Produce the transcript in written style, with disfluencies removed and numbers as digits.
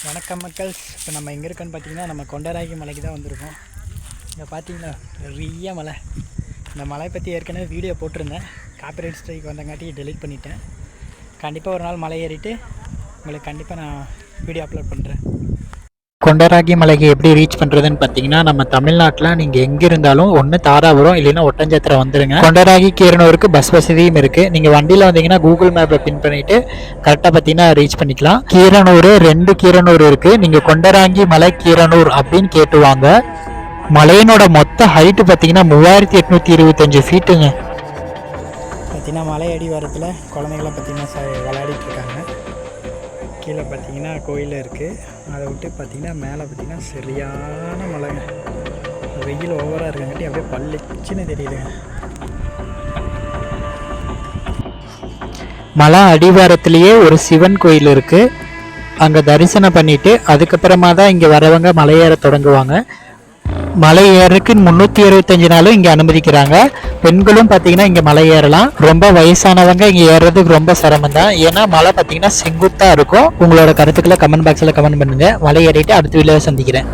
வணக்கம் மக்கள். இப்போ நம்ம எங்கே இருக்கோன்னு பார்த்தீங்கன்னா நம்ம கொண்டராகி மலைக்கு தான் வந்திருக்கோம். இங்கே பார்த்தீங்கன்னா பெரிய மலை. இந்த மலை பற்றி ஏற்கனவே வீடியோ போட்டிருந்தேன். காப்பிரைட் ஸ்ட்ரைக் வந்தங்காட்டி டெலீட் பண்ணிட்டேன். கண்டிப்பாக ஒரு நாள் மலை ஏறிட்டு உங்களுக்கு கண்டிப்பாக நான் வீடியோ அப்லோட் பண்ணுறேன். கொண்டராகி மலைக்கு எப்படி ரீச் பண்ணுறதுன்னு பார்த்தீங்கன்னா நம்ம தமிழ்நாட்டில் நீங்கள் எங்கே இருந்தாலும் ஒன்று தாராபுரம் இல்லைன்னா ஒட்டஞ்சத்திரம் வந்துடுங்க. கொண்டராகி கீரனூருக்கு பஸ் வசதியும் இருக்குது. நீங்கள் வண்டியில் வந்தீங்கன்னா கூகுள் மேப்பை பின் பண்ணிவிட்டு கரெக்டாக பார்த்தீங்கன்னா ரீச் பண்ணிக்கலாம். கீரனூர் 2 கீரனூர் இருக்குது. நீங்கள் கொண்டராகி மலை கீரனூர் அப்படின்னு கேட்டுவாங்க. மலையினோட மொத்த ஹைட்டு பார்த்தீங்கன்னா 3825 ஃபீட்டுங்க. பார்த்தீங்கன்னா மலை அடிவாரத்தில் குழந்தைங்களாம் பார்த்தீங்கன்னா விளையாடிட்டு இருக்காங்க. கீழே பார்த்தீங்கன்னா கோயில் இருக்குது. அதை விட்டு பார்த்தீங்கன்னா மேலே பார்த்தீங்கன்னா சரியான மலைங்க. வெயில் ஓவராக இருக்காங்கட்டி அப்படியே பளிச்சுன்னு தெரியுதுங்க. மலை அடிவாரத்திலேயே ஒரு சிவன் கோயில் இருக்குது. அங்கே தரிசனம் பண்ணிவிட்டு அதுக்கப்புறமா தான் இங்கே வரவங்க மலையேற தொடங்குவாங்க. மலை ஏறதுக்கு 365 நாளும் இங்கே அனுமதிக்கிறாங்க. பெண்களும் பார்த்தீங்கன்னா இங்கே மலை ஏறலாம். ரொம்ப வயசானவங்க இங்கே ஏறுறதுக்கு ரொம்ப சிரமம் தான். ஏன்னா மலை பார்த்தீங்கன்னா செங்குத்தாக இருக்கும். உங்களோட கருத்துக்களை கமெண்ட் பாக்ஸில் கமெண்ட் பண்ணுங்கள். மலை ஏறிட்டு அடுத்த வீடியோவை சந்திக்கிறேன்.